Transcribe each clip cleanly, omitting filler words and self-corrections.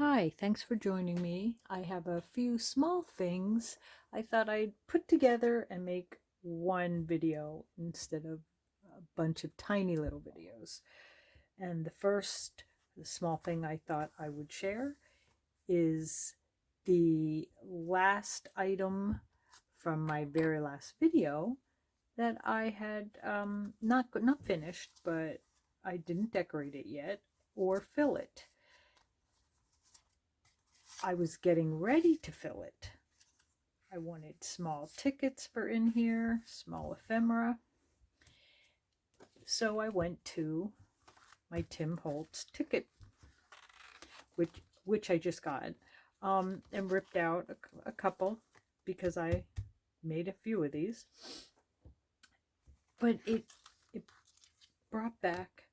Hi, thanks for joining me. I have a few small things I thought I'd put together and make one video instead of a bunch of tiny little videos. And the small thing I thought I would share is the last item from my very last video that I had not finished, but I didn't decorate it yet or fill it. I was getting ready to fill it. I wanted small tickets for in here, small ephemera. So I went to my Tim Holtz ticket, which I just got, and ripped out a couple because I made a few of these. But it brought back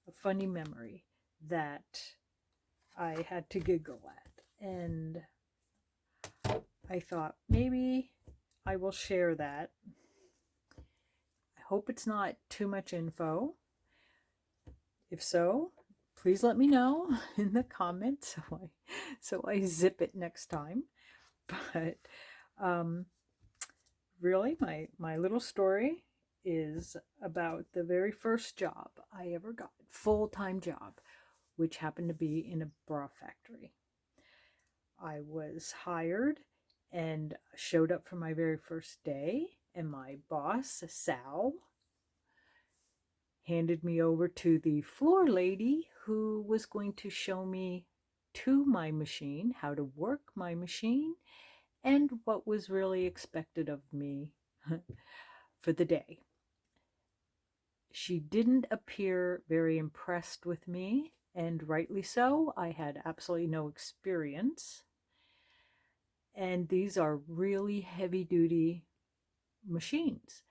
a funny memory that I had to giggle at, and I thought maybe I will share that. I hope it's not too much info. If so, please let me know in the comments so I zip it next time. But um, really, my little story is about the very first job I ever got, full-time job, which happened to be in a bra factory. I was hired and showed up for my very first day, and my boss, Sal, handed me over to the floor lady who was going to show me to my machine, how to work my machine, and what was really expected of me for the day. She didn't appear very impressed with me, and rightly so. I had absolutely no experience. And these are really heavy duty machines.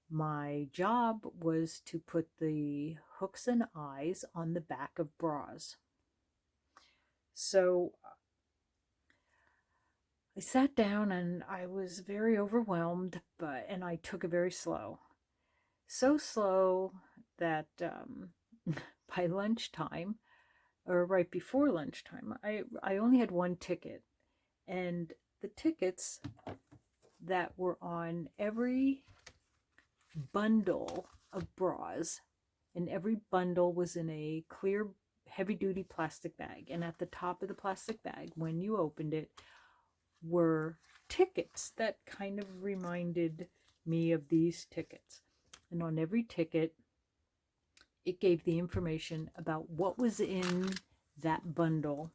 My job was to put the hooks and eyes on the back of bras. So I sat down and I was very overwhelmed, and I took it very slow. So slow that by lunchtime, or right before lunchtime, I only had one ticket. And the tickets that were on every bundle of bras, and every bundle was in a clear heavy duty plastic bag, and at the top of the plastic bag when you opened it were tickets that kind of reminded me of these tickets. And on every ticket it gave the information about what was in that bundle,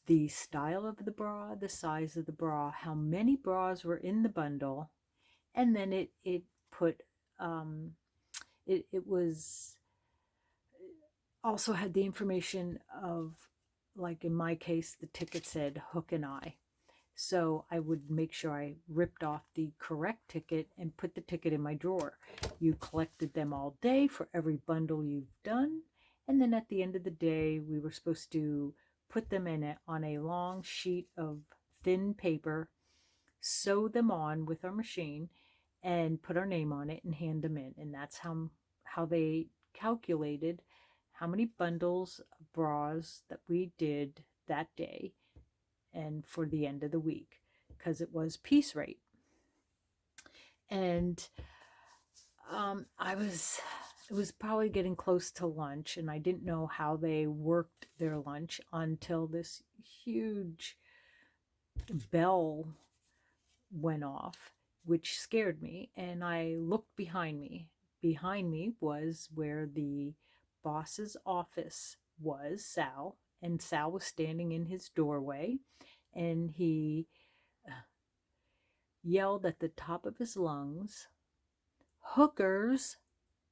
the style of the bra, the size of the bra, how many bras were in the bundle, and then it put it was also had the information of, like in my case, the ticket said hook and eye. So I would make sure I ripped off the correct ticket and put the ticket in my drawer. You collected them all day for every bundle you've done. And then at the end of the day, we were supposed to put them on a long sheet of thin paper, sew them on with our machine, and put our name on it and hand them in. And that's how they calculated how many bundles of bras that we did that day and for the end of the week, because it was piece rate. And it was probably getting close to lunch, and I didn't know how they worked their lunch until this huge bell went off, which scared me. And I looked behind me. Behind me was where the boss's office was, Sal, and Sal was standing in his doorway, and he yelled at the top of his lungs, "Hookers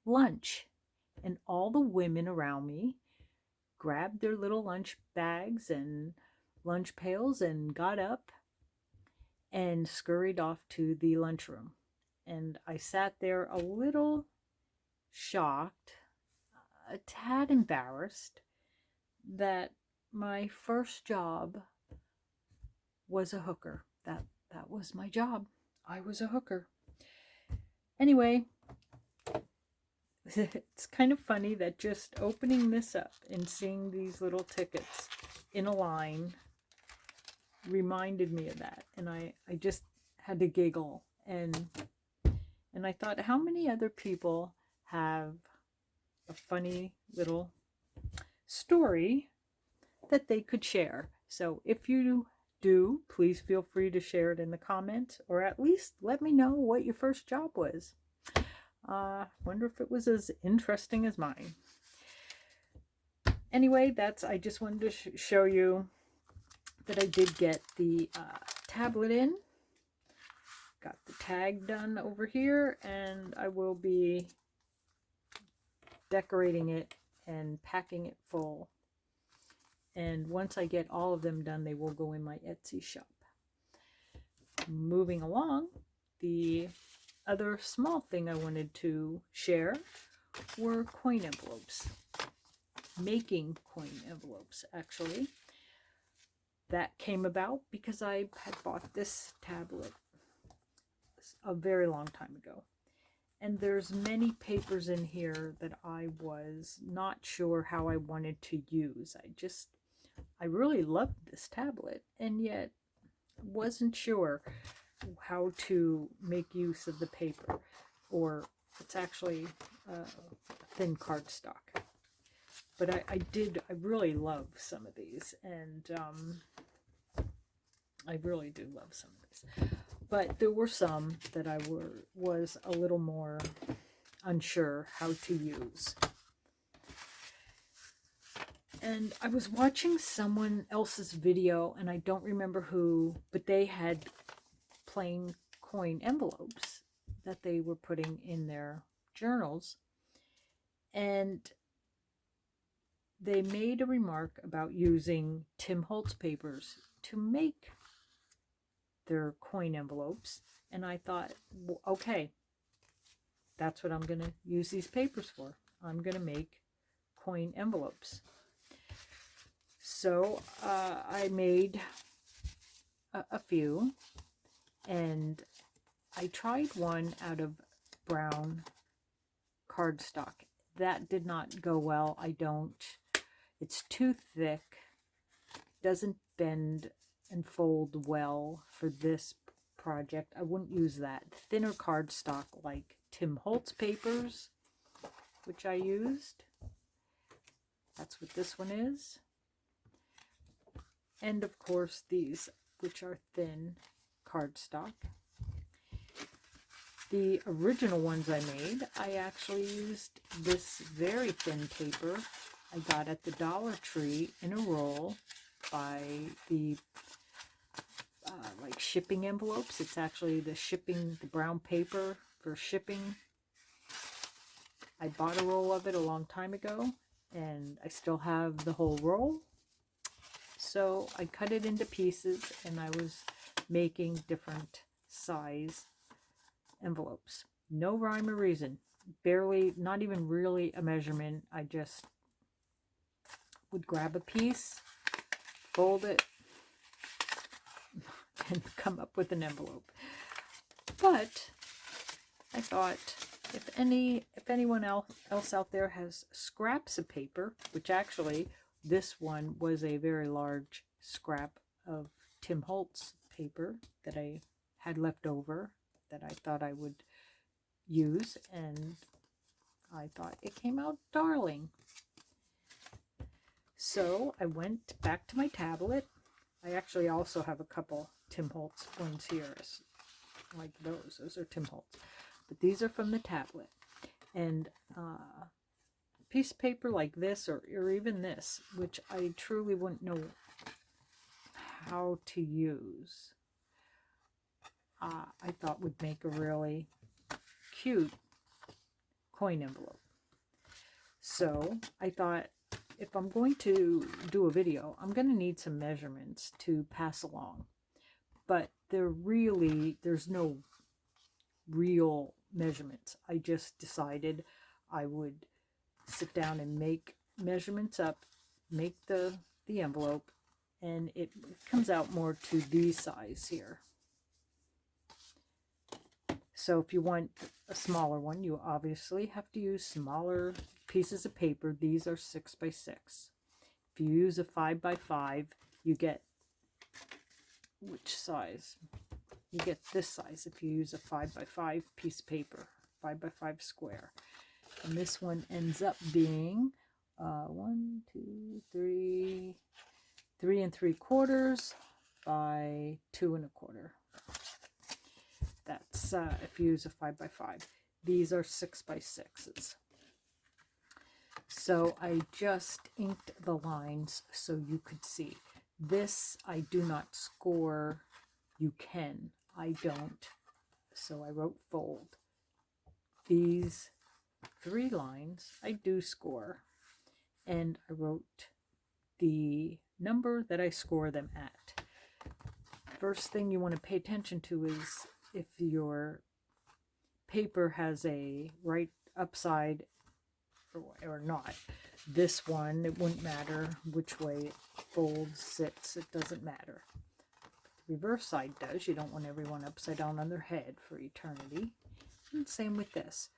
lunch." And all the women around me grabbed their little lunch bags and lunch pails and got up and scurried off to the lunchroom. And I sat there a little shocked, a tad embarrassed that my first job was a hooker. That was my job. I was a hooker. Anyway, it's kind of funny that just opening this up and seeing these little tickets in a line reminded me of that. And I just had to giggle. And I thought, how many other people have a funny little story that they could share? So if you do, please feel free to share it in the comments, or at least let me know what your first job was. Wonder if it was as interesting as mine. Anyway, I just wanted to show you that I did get the tablet in. Got the tag done over here, and I will be decorating it and packing it full. And once I get all of them done, they will go in my Etsy shop. Moving along, the other small thing I wanted to share were coin envelopes. Making coin envelopes, actually. That came about because I had bought this tablet a very long time ago. And there's many papers in here that I was not sure how I wanted to use. I really loved this tablet, and yet wasn't sure how to make use of the paper. Or it's actually thin cardstock. But I really love some of these, and I really do love some of these. But there were some that I was a little more unsure how to use. And I was watching someone else's video, and I don't remember who, but they had plain coin envelopes that they were putting in their journals. And they made a remark about using Tim Holtz papers to make their coin envelopes, and I thought, well, okay, that's what I'm going to use these papers for. I'm going to make coin envelopes. So I made a few, and I tried one out of brown cardstock. That did not go well. It's too thick, doesn't bend and fold well for this project. I wouldn't use that. Thinner cardstock like Tim Holtz papers, which I used. That's what this one is. And of course these, which are thin cardstock. The original ones I made, I actually used this very thin paper I got at the Dollar Tree in a roll by the like shipping envelopes. It's actually the brown paper for shipping. I bought a roll of it a long time ago, and I still have the whole roll. So I cut it into pieces, and I was making different size envelopes. No rhyme or reason. Barely, not even really a measurement. I just would grab a piece, fold it, and come up with an envelope. But I thought, if anyone else out there has scraps of paper, which actually this one was a very large scrap of Tim Holtz paper that I had left over that I thought I would use, and I thought it came out darling. So I went back to my tablet. I actually also have a couple Tim Holtz ones here, like those. Those are Tim Holtz. But these are from the tablet. And a piece of paper like this, or even this, which I truly wouldn't know how to use, I thought would make a really cute coin envelope. So I thought, if I'm going to do a video, I'm going to need some measurements to pass along. But there's no real measurements. I just decided I would sit down and make measurements up, make the envelope, and it comes out more to these size here. So if you want a smaller one, you obviously have to use smaller pieces of paper. These are 6 by 6. If you use a 5x5, you get which size? You get this size if you use a 5x5 piece of paper, 5x5 square. And this one ends up being 1, 2, 3, 3 3/4 by 2 1/4. That's if you use a 5x5. These are 6x6s. So I just inked the lines so you could see. This I do not score. You can. I don't. So I wrote fold. These 3 lines I do score. And I wrote the number that I score them at. First thing you want to pay attention to is if your paper has a right upside or not. This one, it wouldn't matter which way it folds, sits, it doesn't matter. The reverse side does. You don't want everyone upside down on their head for eternity. And same with this.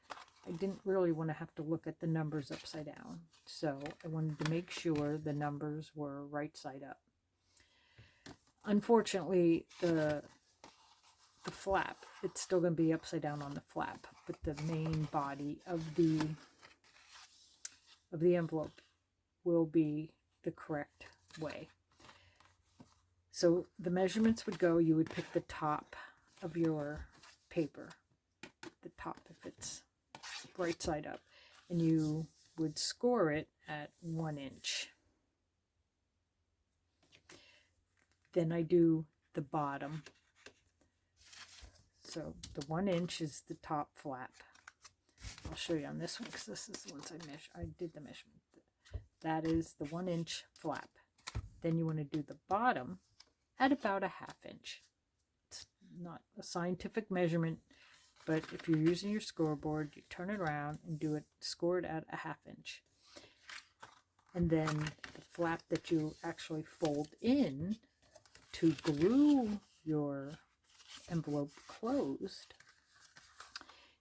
I didn't really want to have to look at the numbers upside down, so I wanted to make sure the numbers were right side up. Unfortunately, the flap, it's still going to be upside down on the flap, but the main body of the envelope will be the correct way. So the measurements would go, you would pick the top of your paper, the top if it's right side up, and you would score it at 1 inch. Then I do the bottom. So the 1 inch is the top flap. I'll show you on this one because this is the ones I did the measurement. That is the 1 inch flap. Then you want to do the bottom at about a 1/2 inch. It's not a scientific measurement, but if you're using your scoreboard, you turn it around and do it, score it at a 1/2 inch. And then the flap that you actually fold in to glue your envelope closed,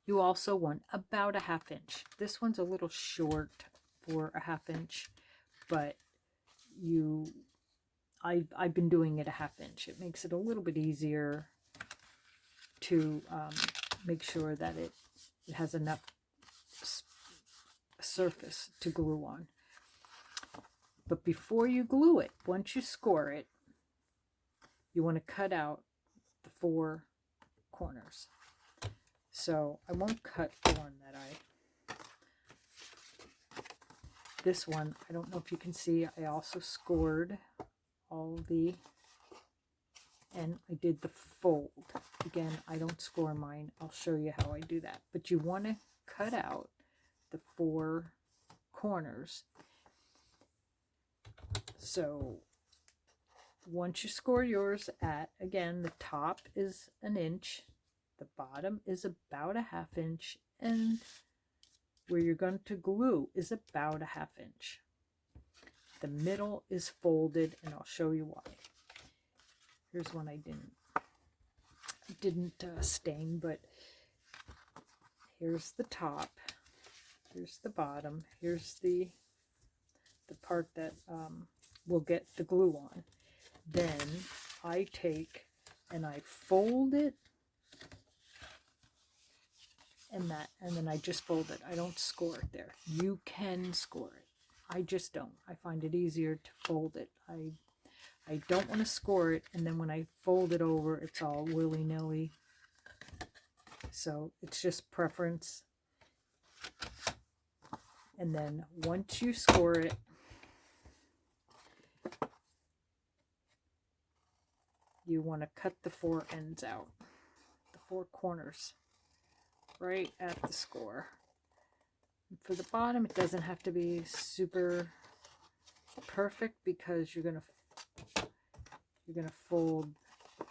you also want about a 1/2 inch. This one's a little short for a 1/2 inch, but I've been doing it a 1/2 inch. It makes it a little bit easier to make sure that it has enough surface to glue on. But before you glue it, once you score it, you want to cut out the 4 corners. So I won't cut the one that this one, I don't know if you can see, I also scored all and I did the fold. Again, I don't score mine. I'll show you how I do that. But you want to cut out the 4 corners. So once you score yours at, again, the top is 1 inch, the bottom is about a 1/2 inch, and where you're going to glue is about a 1/2 inch. The middle is folded, and I'll show you why. Here's one I didn't stain, but here's the top, here's the bottom, here's the part that will get the glue on. Then I take and I fold it, and then I just fold it. I don't score it there. You can score it. I just don't. I find it easier to fold it. I don't want to score it, and then when I fold it over, it's all willy-nilly. So it's just preference. And then once you score it, you want to cut the 4 ends out, the 4 corners, right at the score. And for the bottom, it doesn't have to be super perfect because you're gonna fold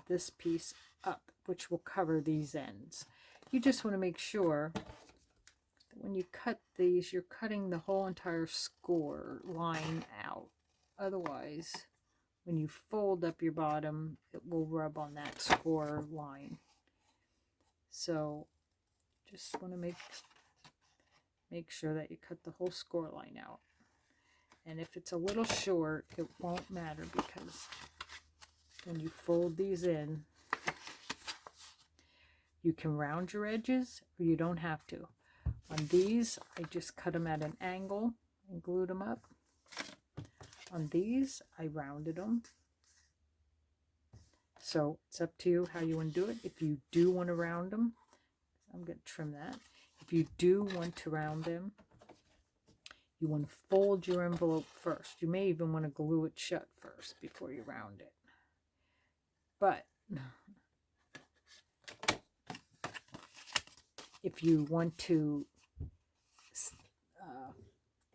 this piece up, which will cover these ends. You just want to make sure that when you cut these, you're cutting the whole entire score line out. Otherwise, when you fold up your bottom, it will rub on that score line. So just want to make sure that you cut the whole score line out. And if it's a little short, it won't matter, because when you fold these in, you can round your edges or you don't have to. On these, I just cut them at an angle and glued them up. On these, I rounded them. So it's up to you how you want to do it. If you do want to round them, I'm going to trim that. If you do want to round them, you want to fold your envelope first. You may even want to glue it shut first before you round it. But if you want to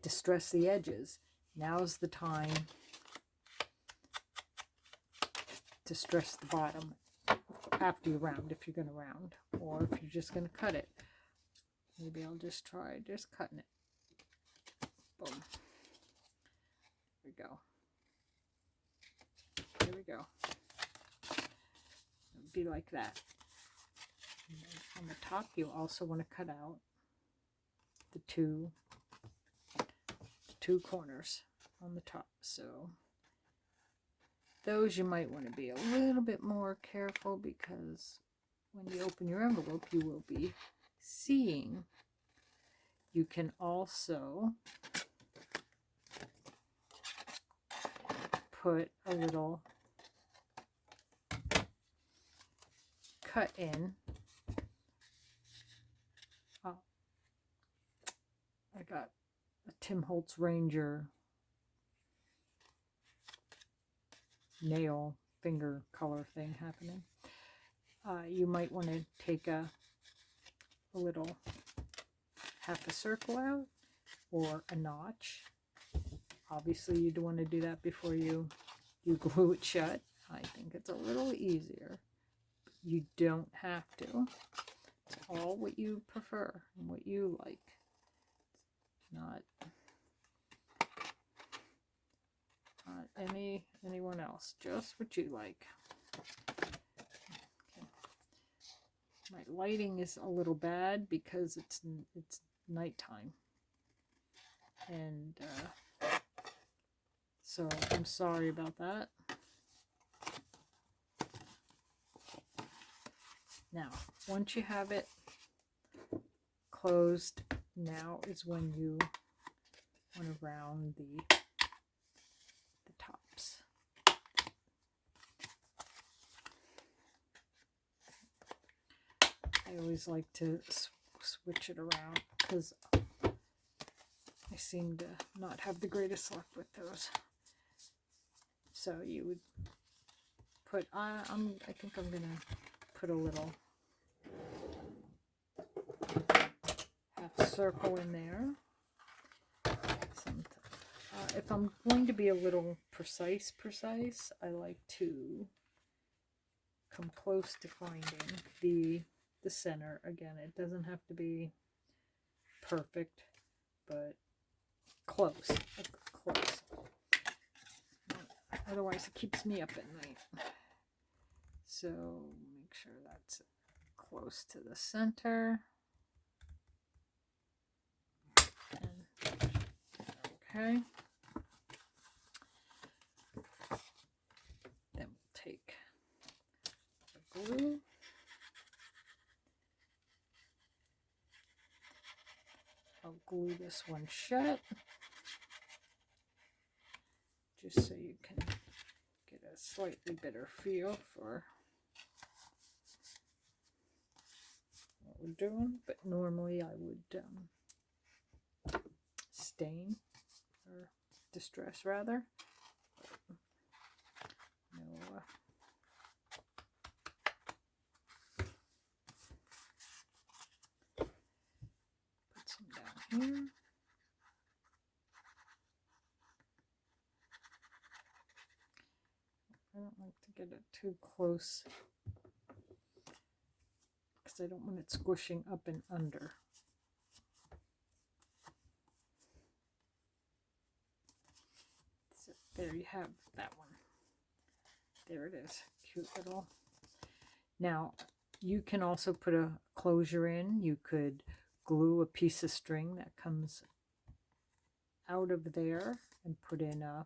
distress the edges, now's the time to stress the bottom after you round, if you're going to round, or if you're just going to cut it. Maybe I'll just try just cutting it. Boom. There we go. There we go. It'd be like that. And then on the top, you also want to cut out the two corners on the top. So those you might want to be a little bit more careful, because when you open your envelope, you will be seeing. You can also put a little cut in. Oh, I got a Tim Holtz Ranger nail finger color thing happening. You might want to take a little half a circle out, or a notch. Obviously you'd want to do that before you glue it shut. I think it's a little easier. You don't have to. It's all what you prefer and what you like. Not anyone else, just what you like. Okay. My lighting is a little bad because it's nighttime, and so I'm sorry about that. Now, once you have it closed, now is when you want to round the tops. I always like to switch it around, because I seem to not have the greatest luck with those. So you would put, I think I'm gonna put a little half circle in there. If I'm going to be a little precise, I like to come close to finding the center. Again, it doesn't have to be perfect, but close. Otherwise it keeps me up at night. So make sure that's close to the center. And, okay. Then we'll take the glue. I'll glue this one shut, just so you can get a slightly better feel for what we're doing. But normally I would stain, or distress rather. No, put some down here. I don't like to get it too close, because I don't want it squishing up and under. So there you have that one. There it is. Cute little. Now, you can also put a closure in. You could glue a piece of string that comes out of there and put in a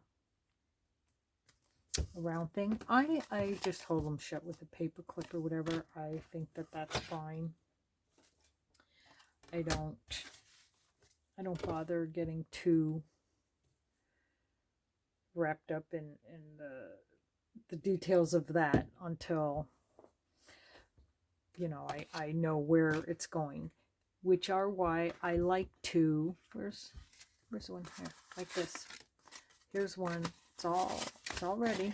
round thing. I just hold them shut with a paper clip or whatever. I think that that's fine. I don't bother getting too wrapped up in the details of that until, you know, I know where it's going, which are why I like to, where's the one here, like this. Here's one. It's all ready.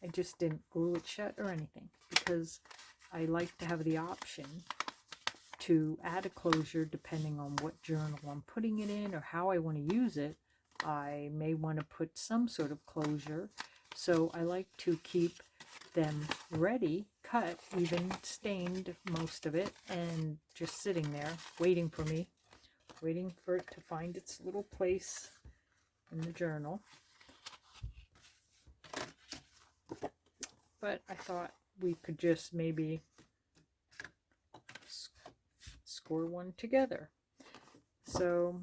I just didn't glue it shut or anything because I like to have the option to add a closure depending on what journal I'm putting it in or how I want to use it. I may want to put some sort of closure, so I like to keep them ready, cut, even stained most of it, and just sitting there waiting for me, waiting for it to find its little place in the journal. But I thought we could just maybe score one together. So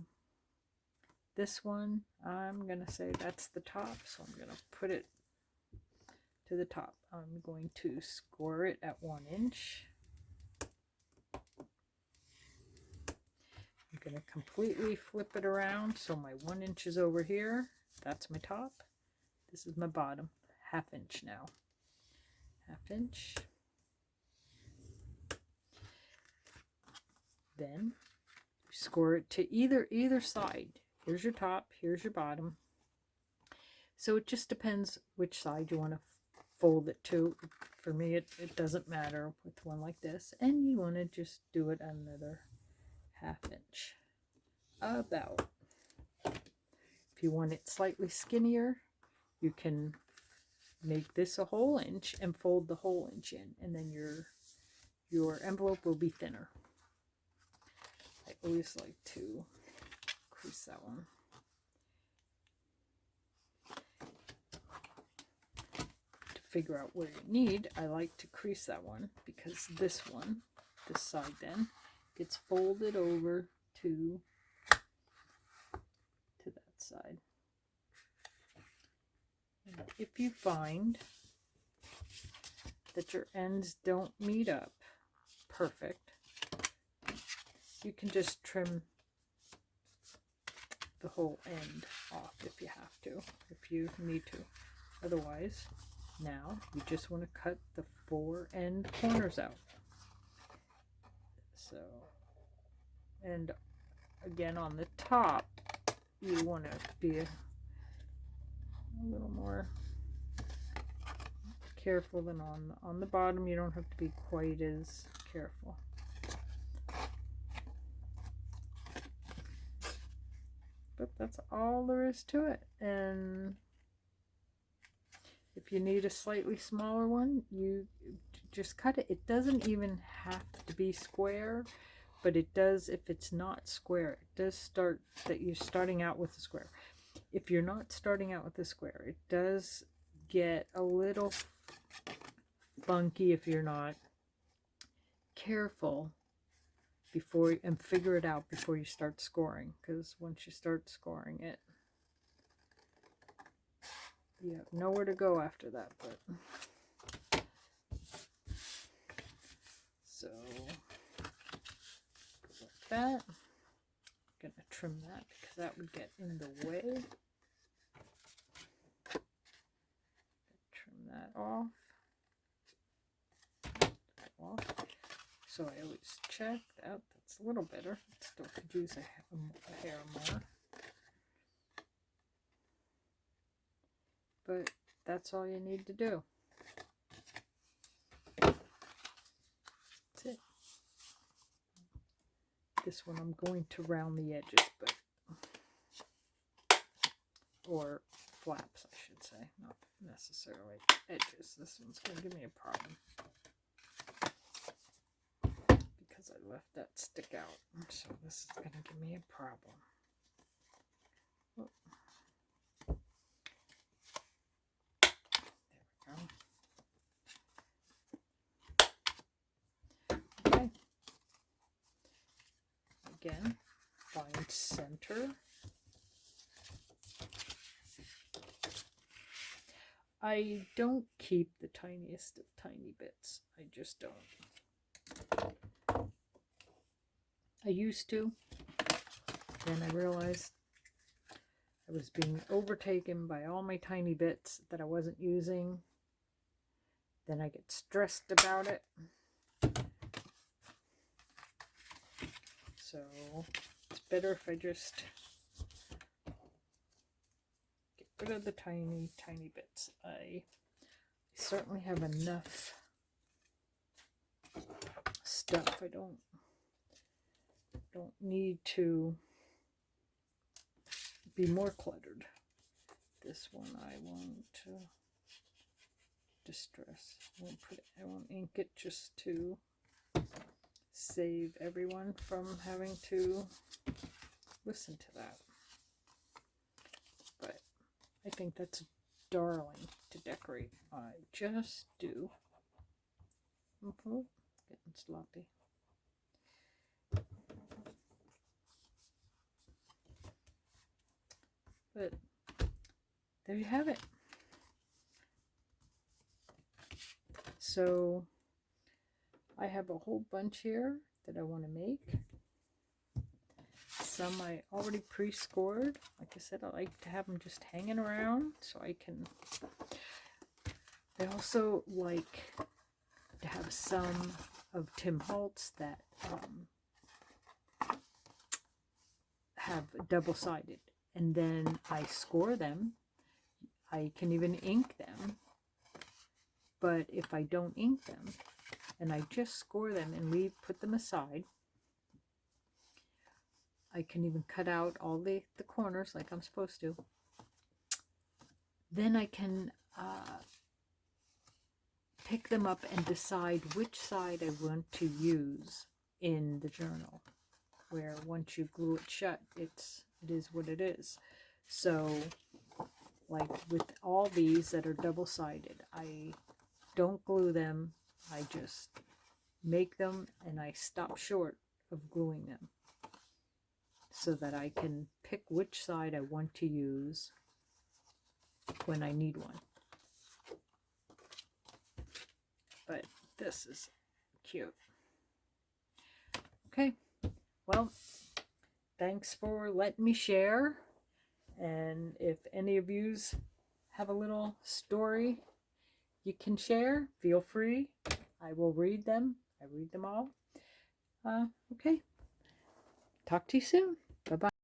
this one, I'm going to say that's the top, so I'm going to put it to the top. I'm going to score it at 1 inch. I'm going to completely flip it around so my 1 inch is over here. That's my top. This is my bottom. 1/2 inch now. 1/2 inch. Then score it to either side. Here's your top, here's your bottom. So it just depends which side you want to fold it to. For me, it doesn't matter with one like this. And you want to just do it another 1/2 inch. About. If you want it slightly skinnier, you can make this a whole inch and fold the whole inch in, and then your envelope will be thinner. I always like to crease that one. To figure out where you need, I like to crease that one because this side then gets folded over to that side. And if you find that your ends don't meet up perfect, you can just trim the whole end off if you have to, if you need to. Otherwise, now you just want to cut the 4 end corners out. So, and again on the top, you want to be a little more careful than on the bottom. You don't have to be quite as careful. But that's all there is to it. And if you need a slightly smaller one, you just cut it. It doesn't even have to be square, but it does, if it's not square, it does start that you're starting out with a square. If you're not starting out with a square, it does get a little funky if you're not careful before and figure it out before you start scoring, because once you start scoring it, you have nowhere to go after that. But so like that, I'm gonna trim that because that would get in the way. Trim that off. So I always check that. That's a little better. Still could use a hair more. But that's all you need to do. That's it. This one I'm going to round the edges, but or flaps, I should say, not necessarily edges. This one's going to give me a problem because I left that stick out, so this is going to give me a problem. Oh. Okay. Again, find center. I don't keep the tiniest of tiny bits. I just don't. I used to. Then I realized I was being overtaken by all my tiny bits that I wasn't using. Then I get stressed about it. So it's better if I just get rid of the tiny, tiny bits. I certainly have enough stuff. I don't need to be more cluttered. This one I won't distress. I won't ink it just to save everyone from having to listen to that. But I think that's darling to decorate. I just do. Getting sloppy. But there you have it. So I have a whole bunch here that I want to make. Some I already pre-scored. Like I said, I like to have them just hanging around so I can. I also like to have some of Tim Holtz that have double-sided, and then I score them. I can even ink them, but if I don't ink them and I just score them and put them aside, I can even cut out all the corners like I'm supposed to. Then I can pick them up and decide which side I want to use in the journal, where once you glue it shut, it is what it is. So like with all these that are double-sided, I don't glue them. I just make them and I stop short of gluing them so that I can pick which side I want to use when I need one. But this is cute. Okay, well, thanks for letting me share. And if any of yous have a little story you can share, feel free. I will read them. I read them all. Okay. Talk to you soon. Bye-bye.